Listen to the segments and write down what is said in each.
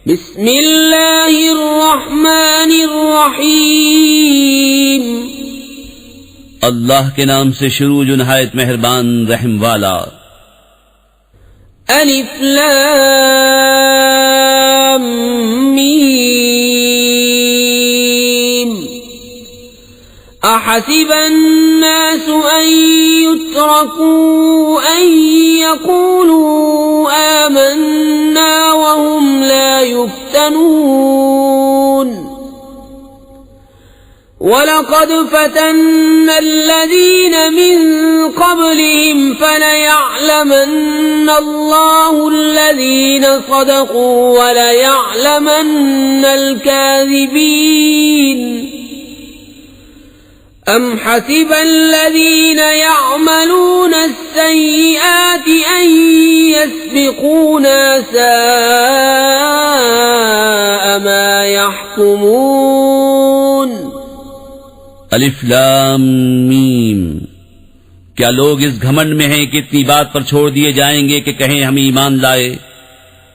बिस्मिल्लाहिर्रहमानिर्रहीम। अल्लाह के नाम से शुरू जो नहायत मेहरबान रहम वाला। अलिफ लाम मीम। अहसिबन नासु अन युत्रकू अन यक़ूलू आमन्ना वहुम ला युफ्तनून। वलक़द फ़तन्ना अल्लज़ीन मिन क़ब्लिहिम फ़लयअलमन्ना अल्लाहु अल्लज़ीन सदक़ू वलयअलमन्ना अल-काज़िबीन। अम हसिब अल्लज़ीन यअमलून अस्सय्यिआत अन यस्बिक़ूना साअ मा यहकुमून। अलिफ लाम मीम। क्या लोग इस घमंड में हैं कि इतनी बात पर छोड़ दिए जाएंगे कि कहें हम ईमान लाए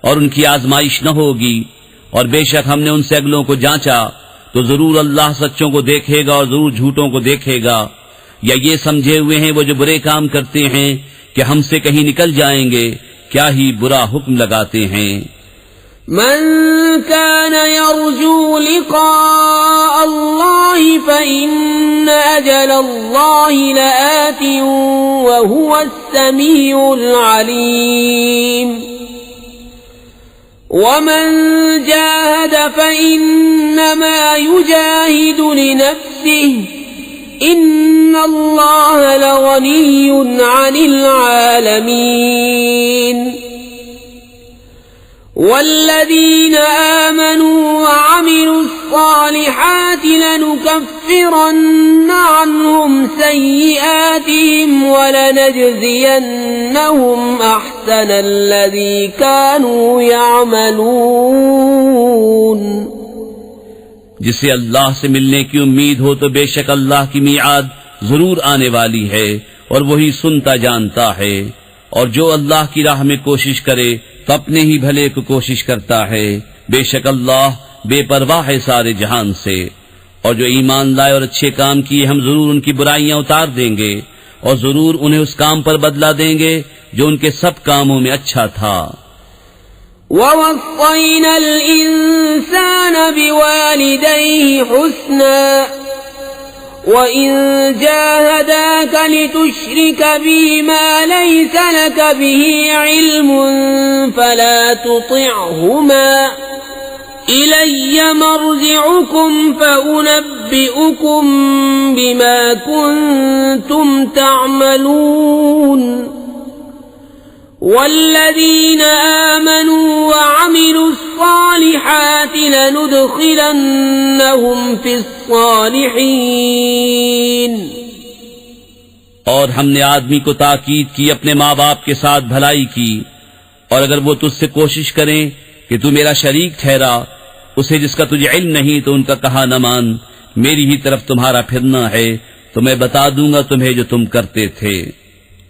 और उनकी आजमाइश न होगी, और बेशक हमने उनसे अगलों को जांचा तो जरूर अल्लाह सच्चों को देखेगा और जरूर झूठों को देखेगा। या ये समझे हुए हैं वो जो बुरे काम करते हैं कि हमसे कहीं निकल जाएंगे, क्या ही बुरा हुक्म लगाते हैं। मन कान यरजू लिक़ाअ अल्लाहि फ़इन्न अजल अल्लाहि लआतिन व हुवा अस्समीउल अलीम। वमन जाहद फ़इन्नमा युजाहिदु लिनफ्सिहि इन्नल्लाह लग़निय्युन अनिल आलमीन। वल्लज़ीन आमनू वअमिलु स्सालिहात लनुकफ्फिरन्न अन्हुम सय्यिआतिहिम वलनजज़ियन्नहुम अहसनल्लज़ी कानू यअमलून। जिसे अल्लाह से मिलने की उम्मीद हो तो बेशक अल्लाह की मीआद जरूर आने वाली है और वही सुनता जानता है। और जो अल्लाह की राह में कोशिश करे तो अपने ही भले को कोशिश करता है। बेशक अल्लाह बेपरवाह है सारे जहान से। और जो ईमान लाए और अच्छे काम किए हम जरूर उनकी बुराइयां उतार देंगे और जरूर उन्हें उस काम पर बदला देंगे जो उनके सब कामों में अच्छा था। ववस्सैनल इंसान बिवालिदैहि हुस्ना वइन जाहदाक लितुश्रिक बी मा लैस लक बिही इल्मुन फला तुतिअहुमा इलय्य मर्जिउकुम फउनब्बिउकुम बिमा कुन्तुम तअमलून। वल्लज़ीन आमनू वअमिलु स्सालिहात लनुदखिलन्नहुम फिस्सालिहीन। और हमने आदमी को ताकीद की अपने माँ बाप के साथ भलाई की, और अगर वो तुझसे कोशिश करें कि तू मेरा शरीक ठहरा उसे जिसका तुझे इल्म नहीं तो उनका कहा न मान, मेरी ही तरफ तुम्हारा फिरना है तो मैं बता दूंगा तुम्हें जो तुम करते थे।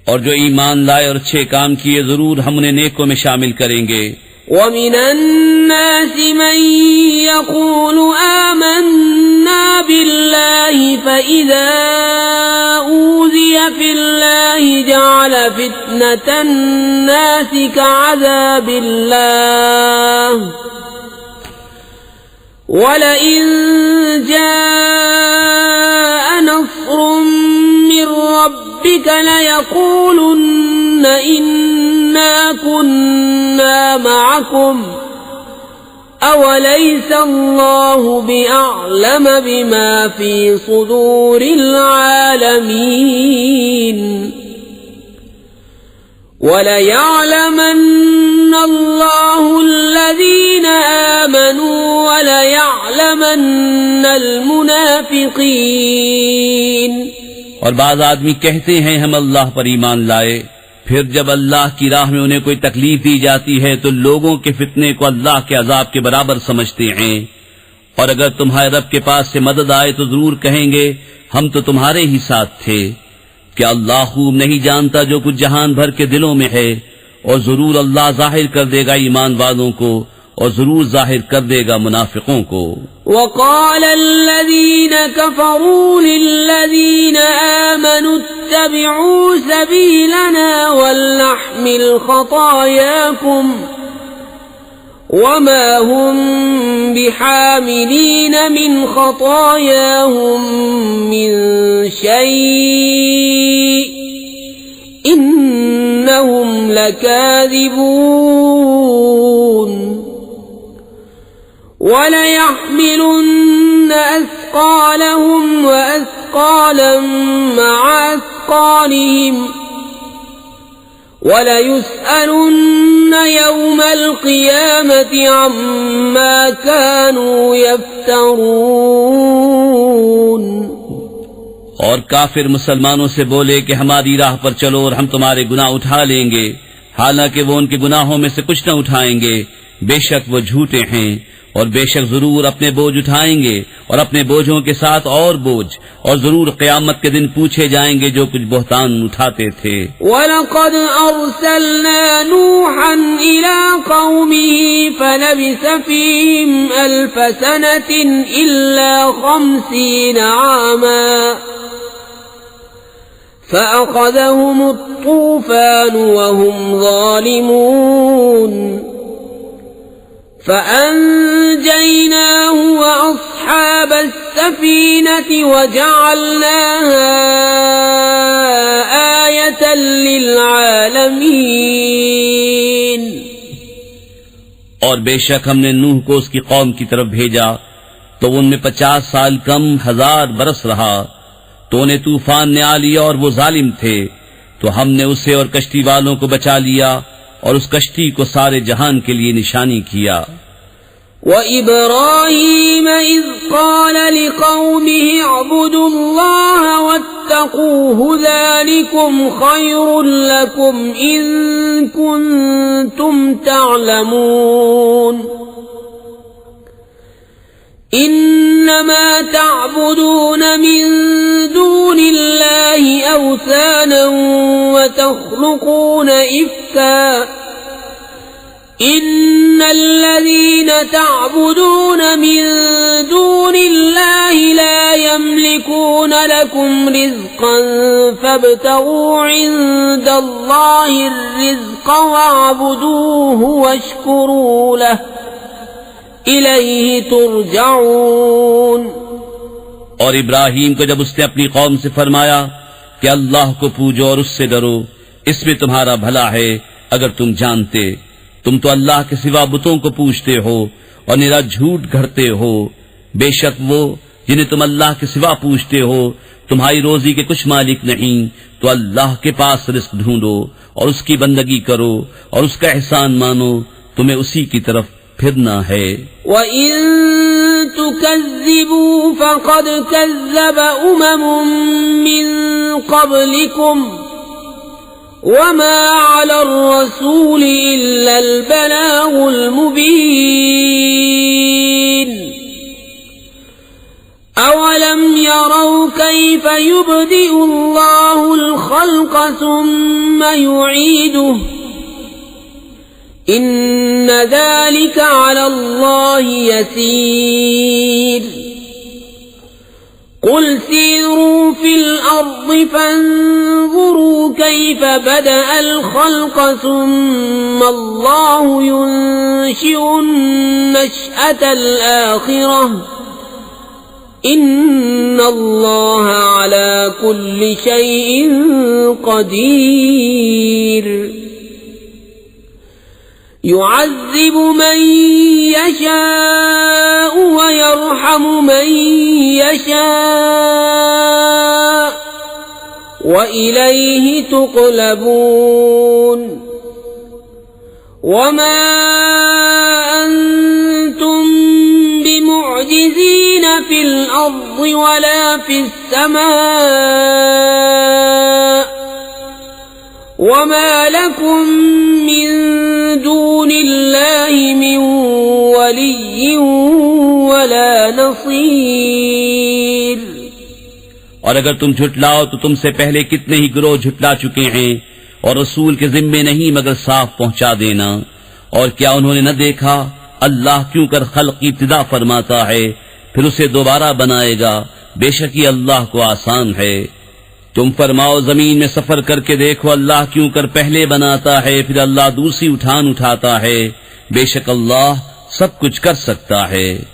और जो ईमान लाए और अच्छे काम किए जरूर हम उन्हें नेकों में शामिल करेंगे। वमिनन नासि मन यक़ूलु आमन्ना बिल्लाहि फ़इज़ा ऊज़िय फ़िल्लाहि जअल फ़ित्नतन नासि कअज़ाबिल्लाह वलइन जाअ नस्रुम मिर रब्बिक लयक़ूलुन्न इन्ना कुन्ना मअकुम अवलैस अल्लाहु बिअअलम बिमा फ़ी सुदूरिल आलमीन। वलयअलमन्न अल्लाहु अल्लज़ीन आमनू वलयअलमन्न अल-मुनाफ़िक़ीन। और बाज़ आदमी कहते हैं हम अल्लाह पर ईमान लाए, फिर जब अल्लाह की राह में उन्हें कोई तकलीफ दी जाती है तो लोगों के फितने को अल्लाह के अजाब के बराबर समझते हैं। और अगर तुम्हारे रब के पास से मदद आए तो जरूर कहेंगे हम तो तुम्हारे ही साथ थे। क्या अल्लाह खूब नहीं जानता जो कुछ जहान भर के दिलों में है, और जरूर अल्लाह जाहिर कर देगा ईमान वालों को और जरूर जाहिर कर देगा मुनाफिकों को। وقال الذين كفروا للذين آمنوا اتبعوا سبيلنا ولنحمل خطاياكم وما هم بحاملين من خطاياهم من شيء إنهم لكاذبون وليحملن أثقالهم وأثقالا مع أثقالهم وليسألن يوم القيامة عما كانوا يفترون। और काफिर मुसलमानों से बोले कि हमारी राह पर चलो और हम तुम्हारे गुनाह उठा लेंगे, हालांकि वो उनके गुनाहों में से कुछ न उठाएंगे। बेशक वो झूठे हैं और बेशक जरूर अपने बोझ उठाएंगे और अपने बोझों के साथ और बोझ, और जरूर क़यामत के दिन पूछे जाएंगे जो कुछ बहतान उठाते थे। वलक़द अर्सलना नूहन इला क़ौमिही फलबिस फ़ीहिम अल्फ़ सनतिन इल्ला 50 आमा फ़अख़ज़हुम अत्तूफ़ान वहुम ज़ालिमून فأنجيناه وأصحاب السفينة وجعلناها آية للعالمين। और बेशक हमने नूह को उसकी कौम की तरफ भेजा तो उनमें 50 साल कम 1000 बरस रहा, तो उन्हें तूफान ने आ लिया और वो जालिम थे, तो हमने उसे और कश्ती वालों को बचा लिया और उस कश्ती को सारे जहान के लिए निशानी किया। وإبراهيم إذ قال لقومه اعبدوا الله واتقوه ذلكم خير لكم إن كنتم تعلمون إنما تعبدون من دون الله أوثانا وتخلقون إفكا إن الذين تعبدون من دون الله لا يملكون لكم رزقا فابتغوا عند الله الرزق واعبدوه واشكروا له إليه ترجعون। और इब्राहीम को जब उसने अपनी कौम से फरमाया कि अल्लाह को पूजो और उससे डरो, इसमें तुम्हारा भला है अगर तुम जानते। तुम तो अल्लाह के सिवा बुतों को पूजते हो और निरा झूठ घड़ते हो। बेशक वो जिन्हें तुम अल्लाह के सिवा पूजते हो तुम्हारी रोजी के कुछ मालिक नहीं, तो अल्लाह के पास रिस्क ढूंढो और उसकी बंदगी करो और उसका एहसान मानो, तुम्हें उसी की तरफ फिरना है। وَإِن تُكَذِّبُوا فَقَدْ كَذَّبَ أُمَمٌ مِّن قَبْلِكُمْ وَمَا عَلَى الرَّسُولِ إِلَّا الْبَلَاغُ الْمُبِينُ أَوَلَمْ يَرَوْا كَيْفَ يُبْدِئُ اللَّهُ الْخَلْقَ ثُمَّ يُعِيدُهُ إِنَّ ذَلِكَ عَلَى اللَّهِ يَسِيرٌ قُلْ سِيرُوا فِي الْأَرْضِ فَانظُرُوا كَيْفَ بَدَأَ الْخَلْقَ ثُمَّ اللَّهُ يُنشِئُ النَّشْأَةَ الْآخِرَةَ إِنَّ اللَّهَ عَلَى كُلِّ شَيْءٍ قَدِيرٌ يُعَذِّبُ مَن يَشَاءُ وَيَرْحَمُ مَن يَشَاءُ وَإِلَيْهِ تُقْلَبُونَ وَمَا أَنتُم بِمُعْجِزِينَ فِي الْأَرْضِ وَلَا فِي السَّمَاءِ وَمَا لَكُم مِّن دون الله من ولي ولا نصير। और अगर तुम झुटलाओ तो तुमसे पहले कितने ही गिरोह झुटला चुके हैं, और रसूल के जिम्मे नहीं मगर साफ पहुंचा देना। और क्या उन्होंने न देखा अल्लाह क्यों कर खल्क की इब्तिदा फरमाता है फिर उसे दोबारा बनाएगा, बेशक ये अल्लाह को आसान है। तुम फरमाओ जमीन में सफर करके देखो, अल्लाह क्यों कर पहले बनाता है फिर अल्लाह दूसरी उठान उठाता है, बेशक अल्लाह सब कुछ कर सकता है।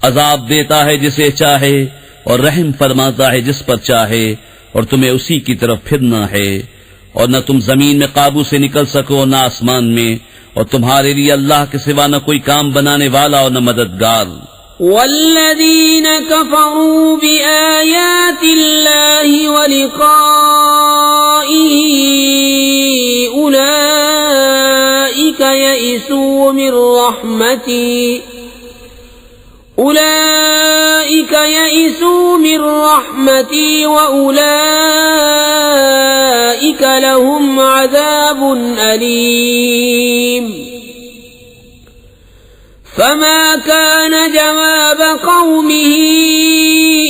अजाब देता है जिसे चाहे और रहम फरमाता है जिस पर चाहे, और तुम्हें उसी की तरफ फिरना है। और न तुम जमीन में काबू से निकल सको न आसमान में, और तुम्हारे लिए अल्लाह के सिवा न कोई काम बनाने वाला और न मददगार। वल्लज़ीन कफ़रू बिआयातिल्लाहि व लिक़ाइही उलाइका यइसू मिन रहमती व उलाइका लहुम अज़ाबुन अलीम। फमा कान जवाब कौमिही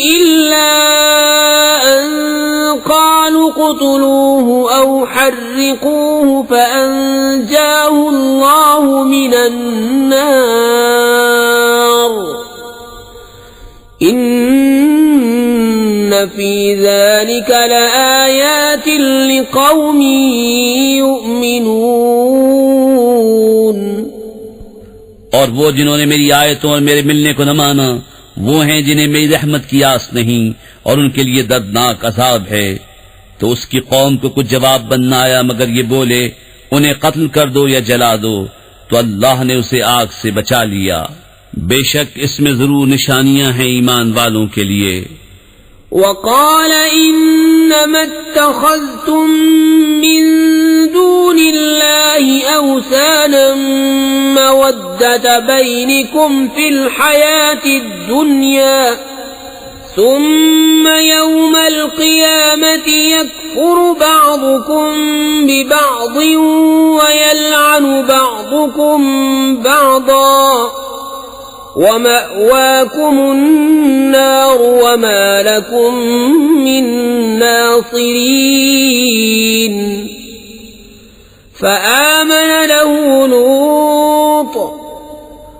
इल्ला अन क़ालू क़ुतलूहु औ हर्रिक़ूहु फ़अंजाहु अल्लाहु मिनन नार। इन्न फ़ी ज़ालिका लआयातिन लिक़ौमिन युमिनून। और वो जिन्होंने मेरी आयतों और मेरे मिलने को न माना वो हैं जिन्हें मेरी रहमत की आस नहीं और उनके लिए दर्दनाक अजाब है। तो उसकी कौम को कुछ जवाब बनना आया मगर ये बोले उन्हें कत्ल कर दो या जला दो, तो अल्लाह ने उसे आग से बचा लिया। बेशक इसमें जरूर निशानियां हैं ईमान वालों के लिए। वक़ाल इन्नमा इत्तख़ज़्तुम मिन दूनिल्लाहि औसानम मवद्दत बैनिकुम फिल हयातिद दुन्या सुम्मा यौमल क़ियामति यकफ़ुरु बअदुकुम बिबअदिन व यलअनु बअदुकुम बअदा वमअवाकुमुन नार वमा लकुम मिन नासिरीन। फ़आमन लहु लूत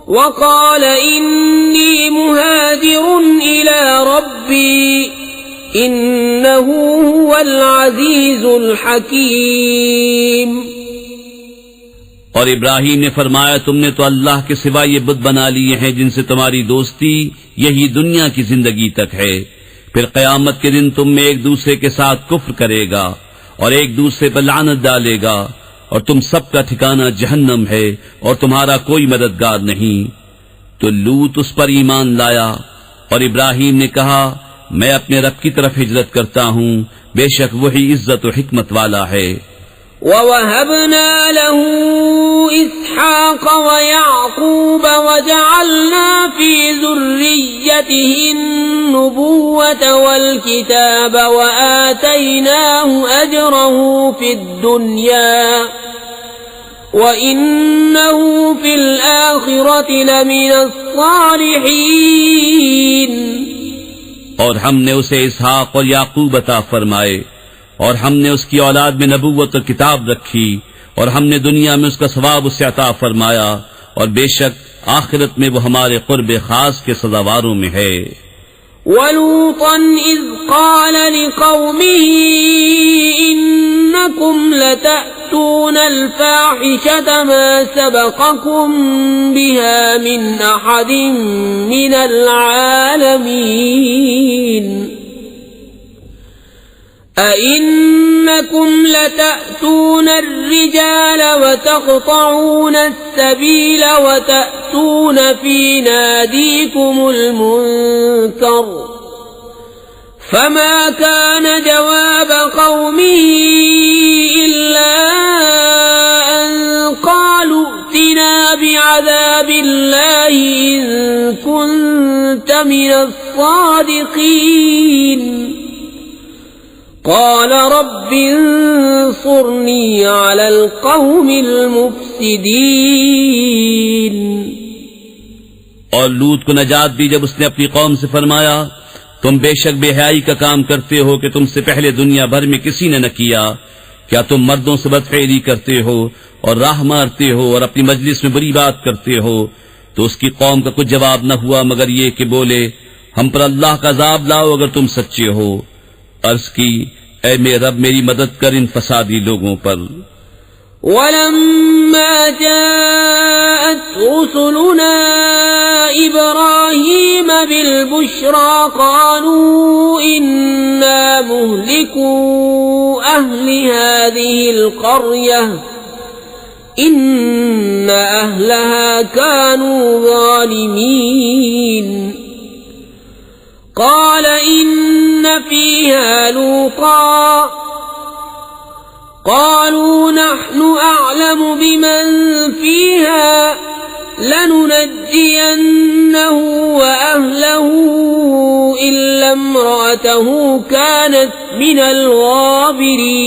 वक़ाल इन्नी मुहाजिरुन इला रब्बी इन्नहु हुवल अज़ीज़ुल हकीम। और इब्राहीम ने फरमाया तुमने तो अल्लाह के सिवा ये बुत बना लिए हैं जिनसे तुम्हारी दोस्ती यही दुनिया की जिंदगी तक है, फिर क़यामत के दिन तुम में एक दूसरे के साथ कुफ्र करेगा और एक दूसरे पर लानत डालेगा, और तुम सबका ठिकाना जहन्नम है और तुम्हारा कोई मददगार नहीं। तो लूत उस पर ईमान लाया और इब्राहीम ने कहा मैं अपने रब की तरफ हिजरत करता हूँ, बेशक वही इज्जत और हिकमत वाला है। ववहबना लहू इसहाक़ व याक़ूब वजअलना फी ज़ुर्रिय्यतिहि अन्नुबुव्वत वल किताब व आतैनाहु अजरहु फिद दुन्या व इन्नहु फिल आखिरति लमिनस सालिहीन। और हमने उसे इसहाक़ और याकूब अता फरमाए और हमने उसकी औलाद में नबुव्वत और किताब रखी और हमने दुनिया में उसका सवाब उससे अता फरमाया, और बेशक आखिरत में वो हमारे क़ुर्ब खास के सज़ावारों में है। वलूतन इज़ क़ाल लिक़ौमिही इन्नकुम लतअतूनल फ़ाहिशता मा सबक़कुम बिहा मिन अहदिन मिनल आलमीन। अइन्नकुम लतअतून अर्रिजाल वतक़तऊन अस्सबील वतअतून फी नादीकुमुल मुनकर। फमा कान जवाब क़ौमिही इल्ला अन क़ालू इतिना बिअज़ाबिल्लाहि इन कुन्त मिनस सादिक़ीन। क़ाल रब्बि इंसुरनी अलल क़ौमिल मुफ़्सिदीन। और लूत को नजात दी जब उसने अपनी कौम से फरमाया तुम बेशक बेहयाई का काम करते हो कि तुमसे पहले दुनिया भर में किसी ने न किया। क्या तुम मर्दों से बदफेरी करते हो और राह मारते हो और अपनी मजलिस में बुरी बात करते हो, तो उसकी कौम का कुछ जवाब न हुआ मगर ये कि बोले, हम पर अल्लाह का अज़ाब लाओ अगर तुम सच्चे हो। अर्ज की, ऐ मेरे रब, मेरी मदद कर इन फसादी लोगों पर। वलम्मा जाअत रुसुलुना इब्राहीम बिलबुश्रा क़ालू इन्ना मुहलिकू अहलि हाज़िहिल क़र्यह इन्न अहलहा कानू ज़ालिमीन। क़ाल इन्न फ़ीहा लूता क़ालू नहनु अअलमु बिमन फ़ीहा लनुनज्जियन्नहु व अहलहु इल्ला इम्रअतहु कानत मिनल ग़ाबिरीन।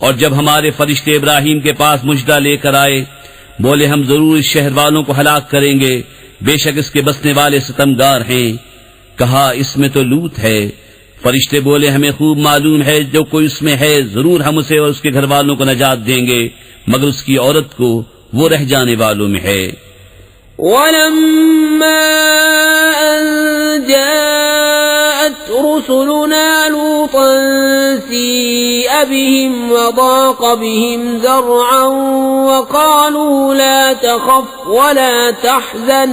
और जब हमारे फरिश्ते इब्राहीम के पास मुजदा लेकर आए, बोले हम जरूर इस शहर वालों को हलाक करेंगे, बेशक इसके बसने वाले सितमगार हैं। कहा, इसमें तो लूत है। फरिश्ते बोले, हमें खूब मालूम है जो कोई उसमें है, जरूर हम उसे और उसके घर वालों को नजात देंगे, मगर उसकी औरत को, वो रह जाने वालों में है। वलम्मा अन जाअत रुसुलुना लूतन सीअ बिहिम वदाक़ बिहिम ज़रअन वक़ालू ला तख़फ़ वला तहज़न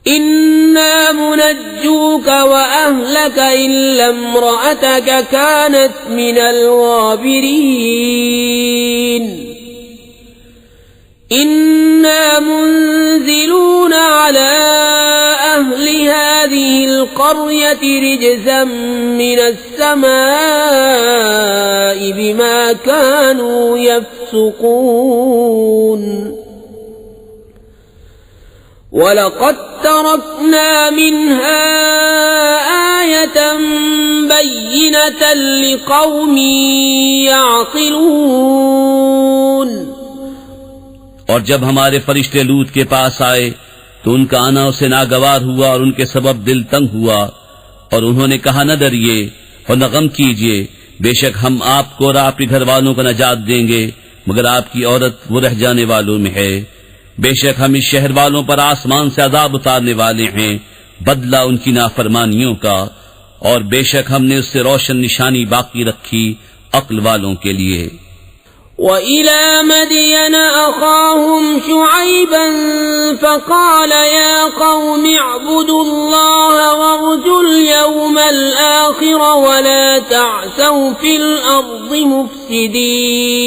इन्ना मुनज्जूक व अहलक इल्ला इम्रअतक कानत मिनल ग़ाबिरीन। इन्ना मुन्ज़िलून अला अहलि हाज़िहिल क़र्यति रिज्ज़न मिनस समाइ बिमा कानू यफ़्सुक़ून। वलक़द तरक्ना मिन्हा आयतन बय्यिनतन लिक़ौमिन यअक़िलून। और जब हमारे फरिश्ते लूत के पास आए तो उनका आना उसे नागवार हुआ और उनके सबब दिल तंग हुआ, और उन्होंने कहा, न डरिए और न गम कीजिए, बेशक हम आपको और आपके घर वालों को नजात देंगे, मगर आपकी औरत वो रह जाने वालों में है। बेशक हम इस शहर वालों पर आसमान से अज़ाब उतारने वाले हैं, बदला उनकी नाफरमानियों का, और बेशक हमने उससे रोशन निशानी बाकी रखी अक्ल वालों के लिए। وإلى مدين أخاهم شعيبا فقال يا قوم اعبدوا الله وارجوا اليوم الآخر ولا تعثوا في الأرض مفسدين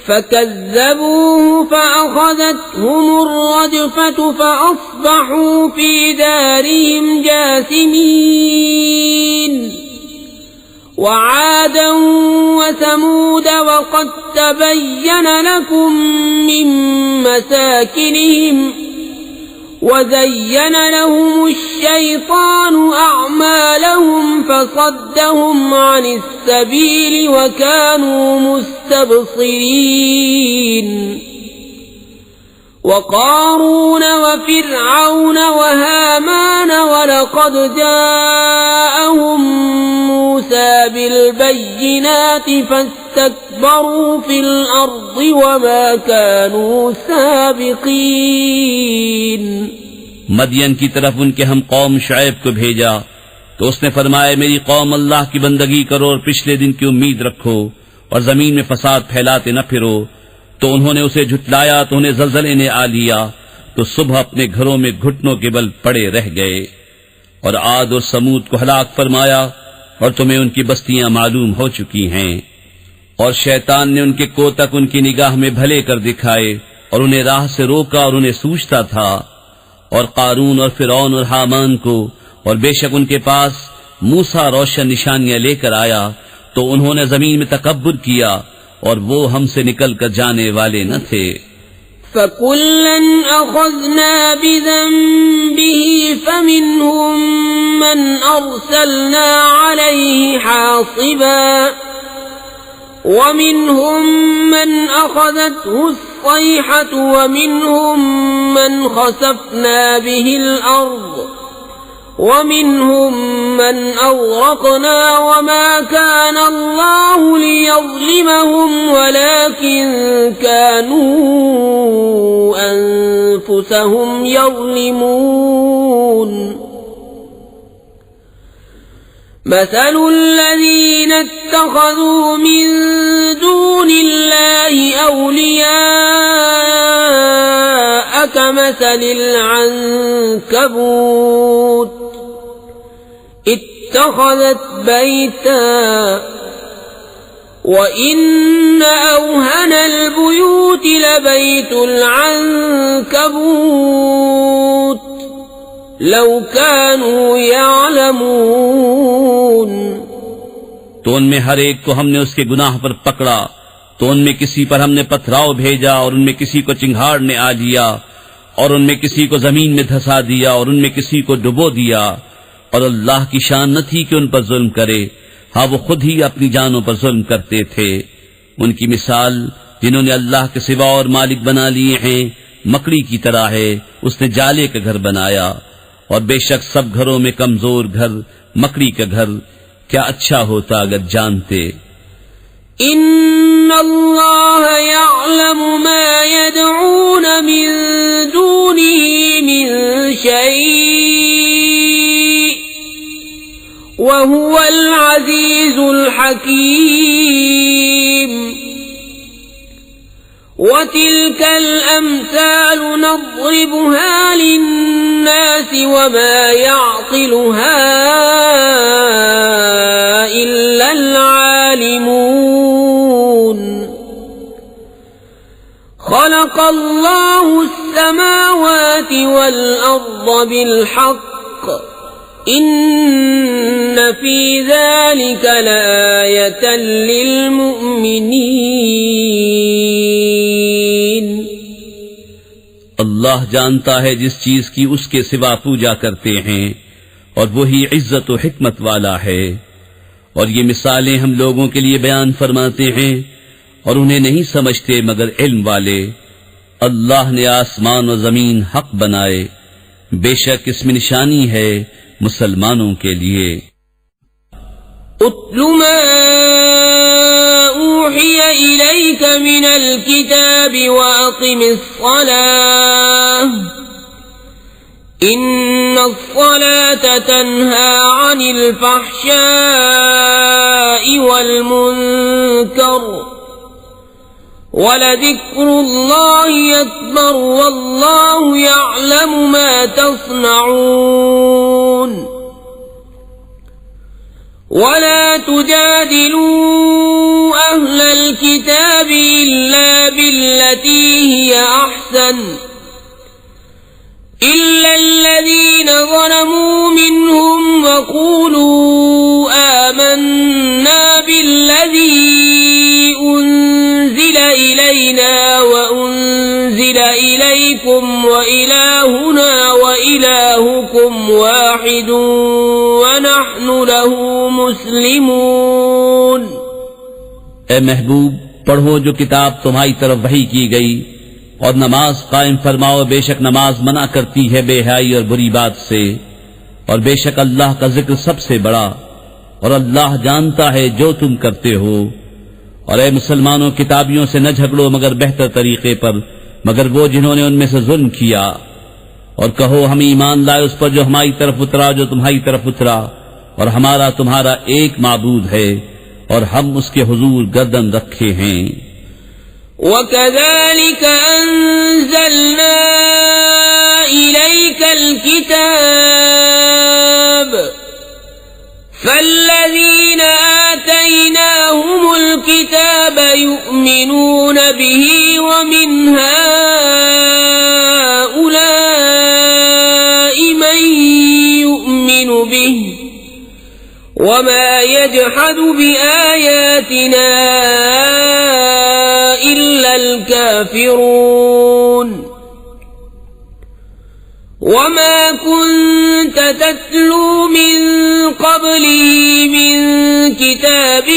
فكذبوه فأخذتهم الرجفة فأصبحوا في دارهم جاثمين وعادا وثمود وقد تبين لكم من مساكنهم وزين لهم الشيطان أعمالهم فصدهم عن السبيل وكانوا مستبصرين وقارون وفرعون وهامان ولقد جاءهم موسى بالبينات فاستكبروا في الأرض وما كانوا سابقين। मदियन की तरफ उनके हम कौम शुएब को भेजा तो उसने फरमाया, मेरी कौम अल्लाह की बंदगी करो और पिछले दिन की उम्मीद रखो और जमीन में फसाद फैलाते न फिरो। तो उन्होंने उसे झुटलाया तो उन्हें जलजले ने आ लिया, तो सुबह अपने घरों में घुटनों के बल पड़े रह गए। और आद और समूद को हलाक फरमाया और तुम्हें उनकी बस्तियां मालूम हो चुकी हैं। और शैतान ने उनके कोतक उनकी निगाह में भले कर दिखाए और उन्हें राह से रोका और उन्हें सूझता था। और कारून और फिरौन और हामान को, और बेशक उनके पास मूसा रोशन निशानियां लेकर आया, तो उन्होंने जमीन में तकब्बुर किया और वो हमसे निकल कर जाने वाले न थे। फकुल्लन अख़ज़ना बिज़न्बिही फमिन्हुम मन अरसलना अलैहि हासिबा वमिन्हुम मन अख़ज़तहु अस्सैहतु वमिन्हुम मन ख़सफ़ना बिहिल अर्ज़ वमिन्हुम मन अग़रक़ना वमा कान अल्लाहु लियज़लिमहुम वलाकिन ولكن كانوا أنفسهم يظلمون مثل الذين اتخذوا من دون الله أولياء كمثل العنكبوت اتخذت بيتا وإن أوهن البيوت لبيت العنكبوت لو كانوا يعلمون तो उनमें हर एक को हमने उसके गुनाह पर पकड़ा, तो उनमें किसी पर हमने पथराव भेजा और उनमें किसी को चिंगाड़ ने आ लिया और उनमें किसी को जमीन में धंसा दिया और उनमें किसी को डुबो दिया। और अल्लाह की शान न थी कि उन पर जुल्म करे, हाँ वो खुद ही अपनी जानों पर जुल्म करते थे। उनकी मिसाल जिन्होंने अल्लाह के सिवा और मालिक बना लिए हैं मकड़ी की तरह है, उसने जाले का घर बनाया, और बेशक सब घरों में कमजोर घर मकड़ी का घर। क्या अच्छा होता अगर जानते। इन्नल्लाह यअलमु मा यदऊन मिन दूनिही मिन शै'इन व हुवल अज़ीज़ुल हकीम وتلك الأمثال نضربها للناس وما يعقلها إلا العالمون خلق الله السماوات والأرض بالحق إن في ذلك لآية للمؤمنين अल्लाह जानता है जिस चीज की उसके सिवा पूजा करते हैं, और वही इज्जत और हिकमत वाला है। और ये मिसालें हम लोगों के लिए बयान फरमाते हैं और उन्हें नहीं समझते मगर इल्म वाले। अल्लाह ने आसमान और जमीन हक बनाए, बेशक इसमें निशानी है मुसलमानों के लिए। उत्लु मा ऊहिय इलैक मिनल किताबि व अक़िमिस्सलाह इन्नस्सलाता तन्हा अनिल फ़हशाइ वल मुनकर वलज़िक्रुल्लाहि अकबर वल्लाहु यअलमु मा तस्नऊन वला तुजादिलू अहलल किताबि इल्ला बिल्लती हिय अहसन إلا الذين ظلموا منهم وقولوا آمنا بالذي أنزل إلينا وأنزل إليكم وإلهنا وإلهكم واحد ونحن له مسلمون। ए महबूब, पढ़ो जो किताब तुम्हारी तरफ वही की गई और नमाज कायम फरमाओ, बेशक नमाज मना करती है बेहयाई और बुरी बात से, और बेशक अल्लाह का जिक्र सबसे बड़ा, और अल्लाह जानता है जो तुम करते हो। और ए मुसलमानों, किताबियों से न झगड़ो मगर बेहतर तरीके पर, मगर वो जिन्होंने उनमें से जुल्म किया। और कहो हम ईमान लाए उस पर जो हमारी तरफ उतरा, जो तुम्हारी तरफ उतरा, और हमारा तुम्हारा एक माबूद है और हम उसके हुजूर गर्दन रखे हैं। وكذلك أنزلنا إليك الكتاب فالذين آتيناهم الكتاب يؤمنون به ومن هؤلاء من يؤمن به وما يجحد بآياتنا إلا الكافرون وما كنت تتلو من قبله من كتاب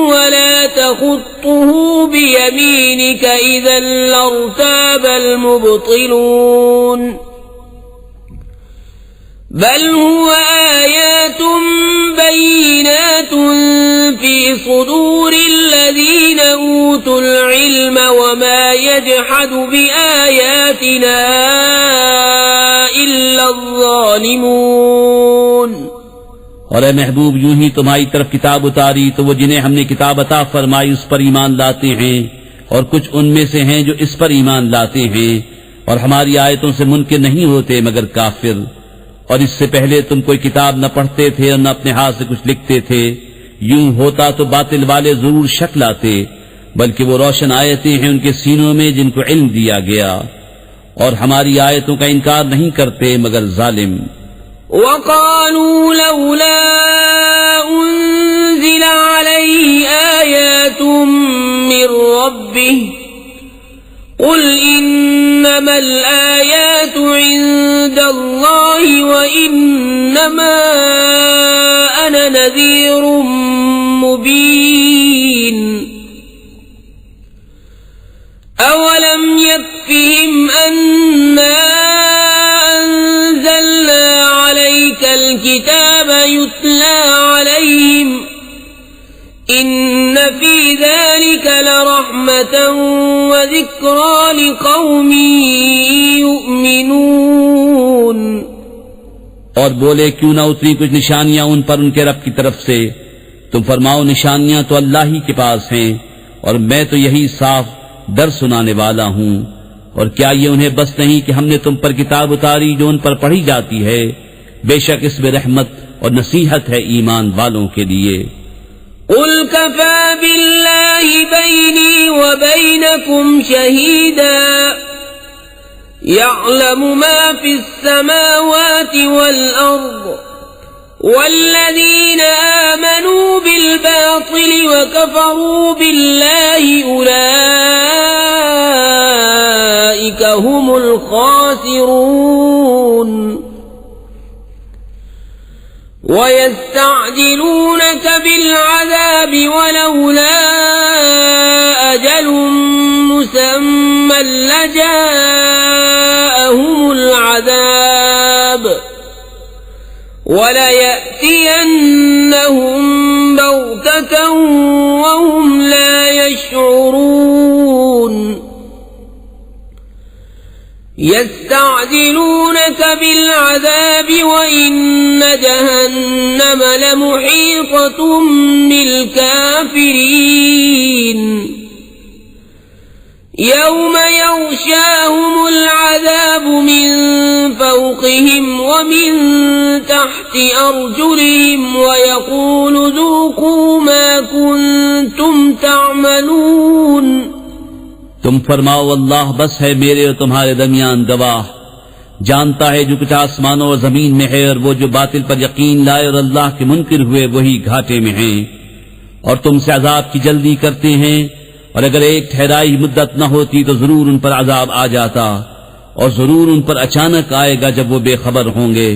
ولا تخطه بيمينك إذا لارتاب المبطلون बल हुवा आयातुम बय्यिनातुन फी सुदूरिल्लज़ीना ऊतुल इल्म वमा यजहदु बिआयातिना इल्लज़्ज़ालिमून। और ए महबूब, यूं ही तुम्हारी तरफ किताब उतारी तो वो जिन्हें हमने किताब अता फरमाई उस पर ईमान लाते हैं, और कुछ उनमें से हैं जो इस पर ईमान लाते हैं, और हमारी आयतों से मुनकिर नहीं होते मगर काफिर। और इससे पहले तुम कोई किताब न पढ़ते थे और न अपने हाथ से कुछ लिखते थे। यूं होता तो बातिल वाले जरूर शक लाते, बल्कि वो रोशन आयतें हैं उनके सीनों में जिनको इल्म दिया गया, और हमारी आयतों का इनकार नहीं करते मगर जालिम। वक़ालू लौला उन्ज़िला अलैहि आयातुम मिर रब्बिह क़ुल इन्नमल आयातु इंदल्लाहि व इन्नमा अना नज़ीरुम मुबीन। अवलम यक्फ़िहिम अन्ना अंज़लना अलैकल किताब युत्ला अलैहिम इन्न फी ज़ालिका लरहमतन व ज़िक्रा लिक़ौमिन युमिनून। और बोले, क्यों न उतरी कुछ निशानियां उन पर उनके रब की तरफ से। तुम फरमाओ, निशानियां तो अल्लाह ही के पास हैं, और मैं तो यही साफ डर सुनाने वाला हूं। और क्या ये उन्हें बस नहीं कि हमने तुम पर किताब उतारी जो उन पर पढ़ी जाती है। बेशक इसमें रहमत और नसीहत है ईमान वालों के लिए। क़ुल कफ़ा बिल्लाहि बैनी व बैनकुम शहीदा यअलमु मा फिस समावाति वल अर्द वल्लज़ीना आमनू बिल बातिल व कफ़रू बिल्लाहि उलाइका हुमुल खासिरून। वयस्तअजिलूनक बिलअज़ाब वलौला अजल मुसम्मा लजाअहुमुल अज़ाब वलयअतियन्नहुम बग़ततन वहुम ला यशऊरून। यस्तअजिलूनक बिलअज़ाब वइन्न जहन्नम लमुहीततुम बिलकाफिरीन। यौम यग़शाहुमुल अज़ाब मिन फ़ौक़िहिम व मिन तहति अर्जुलिहिम व यक़ूलु ज़ूक़ू मा कुन्तुम तअमलून। तुम फरमाओ, अल्लाह बस है मेरे और तुम्हारे दरमियान गवाह, जानता है जो कुछ आसमानों और जमीन में है, और वो जो बातिल पर यकीन लाए और अल्लाह के मुनकिर हुए वही घाटे में हैं। और तुमसे अजाब की जल्दी करते हैं, और अगर एक ठहराई मुद्दत न होती तो जरूर उन पर अजाब आ जाता, और जरूर उन पर अचानक आएगा जब वो बेखबर होंगे।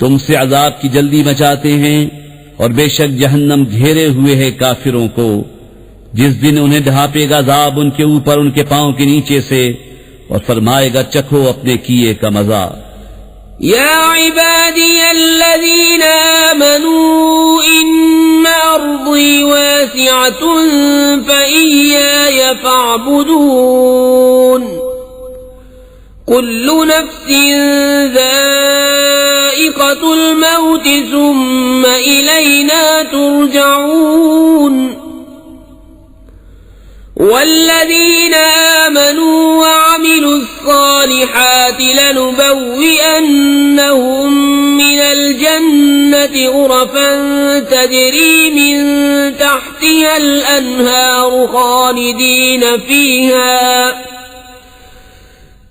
तुमसे अजाब की जल्दी मचाते हैं, और बेशक जहन्नम घेरे हुए है काफिरों को। जिस दिन उन्हें ढापेगा अजाब उनके ऊपर उनके पांव के नीचे से, और फरमाएगा चखो अपने किए का मजा। या इबादियल्लज़ीना आमनू इन्न अर्ज़ी वासिअतुन फ़इय्याय फ़अबुदून। कुल्लु नफ्सिन ज़ाइक़तुल मौत सुम्म इलैना तुरजऊन। वल्लज़ीना आमनू वअमिलु स्सालिहाति लनुबव्विअन्नहुम मिनल जन्नति ग़ुरफ़न तजरी मिन तहतिहल अन्हारु ख़ालिदीन फ़ीहा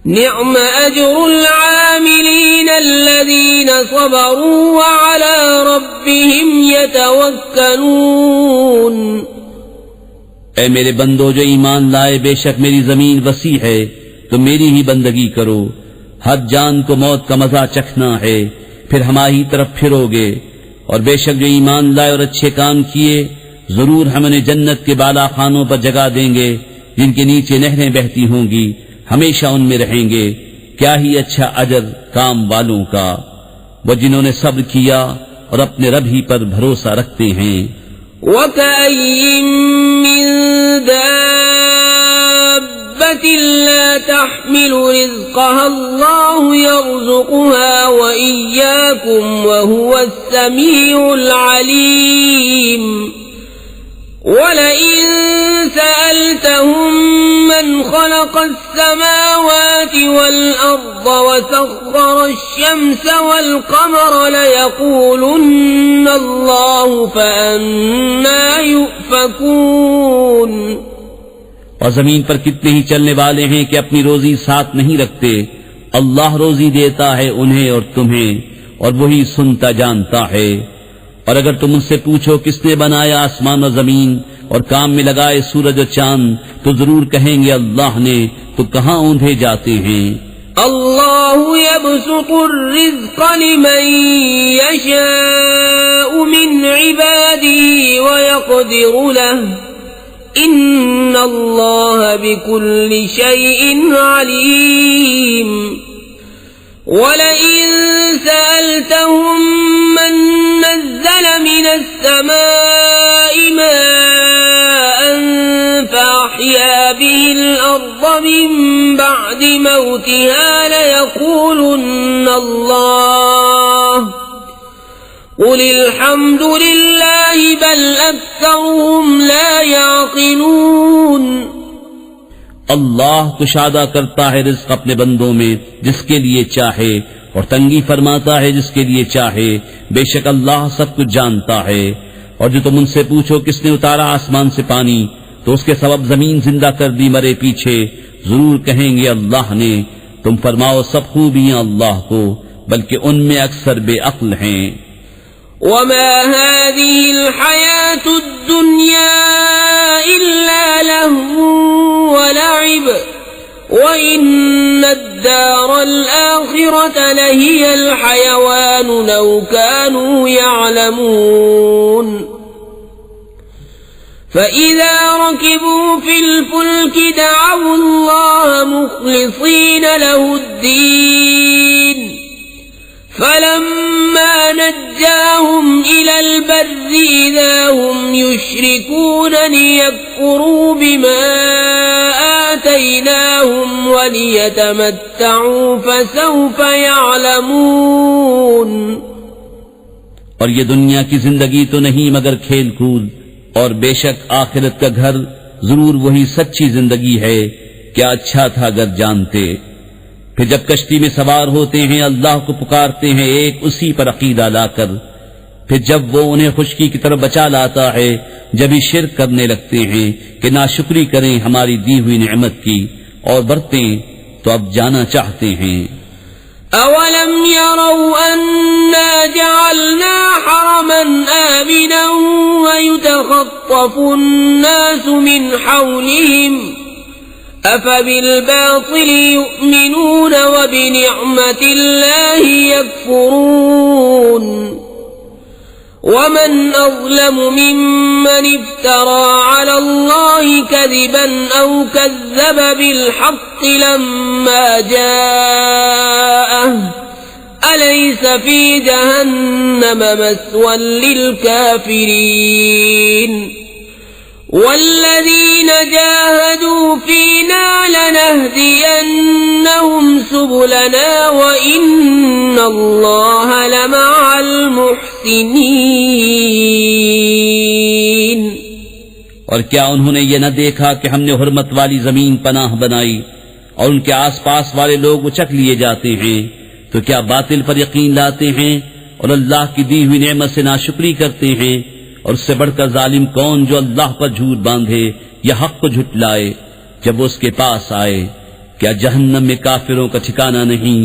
निअम अज्रुल आमिलीन अल्लज़ीन सबरू व अला रब्बिहिम यतवक्कलून। ऐ मेरे बंदो जो ईमान लाए, बेशक मेरी जमीन वसी है, तो मेरी ही बंदगी करो। हर जान को मौत का मजा चखना है, फिर हमारी तरफ फिरोगे। और बेशक जो ईमान लाए और अच्छे काम किए, जरूर हम उन्हें जन्नत के बाला खानों पर जगह देंगे जिनके नीचे नहरें बहती होंगी, हमेशा उनमें रहेंगे। क्या ही अच्छा अजर काम वालों का। वो जिन्होंने सब्र किया और अपने रब ही पर भरोसा रखते हैं। वकअय्यिन मिन दाब्बतिन ला तहमिलु रिज़्क़हा अल्लाहु यर्ज़ुक़ुहा व इय्याकुम व हुवस समीउल अलीम। वलइन सअल्तहुम मन खलक़स समावाति वल अर्द व सख़्ख़र अश-शम्स वल क़मर लयक़ूलुन्न अल्लाहु फ़अन्ना युफ़कून। और जमीन पर कितने ही चलने वाले हैं कि अपनी रोजी साथ नहीं रखते। अल्लाह रोजी देता है उन्हें और तुम्हें, और वही सुनता जानता है। और अगर तुम उनसे पूछो किसने बनाया आसमान और जमीन और काम में लगाए सूरज और चांद, तो जरूर कहेंगे अल्लाह ने, तो कहाँ औंधे जाते हैं। अल्लाहु यबसुतुर रिज़्क़ लिमन यशाअु मिन इबादिही व यक़दिरु लहु इन्नल्लाह बिकुल्लि शैइन अलीम। वलइन सअल्तहुम मन नज़्ज़ल मिनस समाइ माअन फ़अह्या बिहिल अर्द मिन बअदि मौतिहा लयक़ूलुन्न अल्लाह क़ुलिल हम्दुलिल्लाहि बल अक्सरुहुम ला याक़िलून। अल्लाह कुशादा करता है रिज़्क़ अपने बंदों में जिसके लिए चाहे, और तंगी फरमाता है जिसके लिए चाहे। बेशक अल्लाह सब कुछ जानता है। और जो तुम उनसे पूछो किसने उतारा आसमान से पानी, तो उसके सबब जमीन जिंदा कर दी मरे पीछे, जरूर कहेंगे अल्लाह ने। तुम फरमाओ सब खूबियां अल्लाह को, बल्कि उनमें अक्सर बेअक्ल हैं। वमा हाज़िहिल हयातुद दुन्या इल्ला लहवुन व लइब व इन्नद दारल आखिरत लहियल हयवान लौ कानू यअलमून। फ़इज़ा रकिबू फ़िल फ़ुल्कि दअवु अल्लाह मुख़लिसीन लहुद्दीन फलम्मा नज्जाहुम इलल बर्रि इज़ा हुम युश्रिकून लियकफ़ुरू बिमा आतैनाहुम व लियतमत्तऊ फसौफ यअलमून। और ये दुनिया की जिंदगी तो नहीं मगर खेल कूद, और बेशक आखिरत का घर जरूर वही सच्ची जिंदगी है। क्या अच्छा था अगर जानते। फिर जब कश्ती में सवार होते हैं अल्लाह को पुकारते हैं एक उसी पर अकीदा लाकर। फिर जब वो उन्हें खुशकी की तरफ बचा लाता है, जब ही शिर्क करने लगते हैं कि नाशुक्री करें हमारी दी हुई नेमत की और बरतें, तो अब जाना चाहते हैं। अवलम यरौ अन्ना जअलना हरमन आमिना व युतखत्तफु अन्नासु मिन हौलिहिम अफबिलबातिल युमिनून व बिनिअमतिल्लाहि यकफुरून। वमन अज़लमु मिम्मन इफ्तरा अला अल्लाहि कज़िबन औ कज़्ज़ब बिलहक़्क़ि लम्मा जाअह अलैस फी जहन्नम मस्वन लिलकाफिरीन। वल्लज़ीन जाहदू फ़ीना लनहदियन्नहुम सुबुलना व इन्नल्लाह लमअल मुहसिनीन। और क्या उन्होंने ये न देखा कि हमने हुर्मत वाली जमीन पनाह बनाई और उनके आसपास वाले लोग उचक लिए जाते हैं, तो क्या बातिल पर यकीन लाते हैं और अल्लाह की दी हुई नेमत से नाशुक्री करते हैं। और उससे बढ़कर जालिम कौन जो अल्लाह पर झूठ बांधे या हक को झुटलाए जब वो उसके पास आए। क्या जहन्नम में काफिरों का ठिकाना नहीं।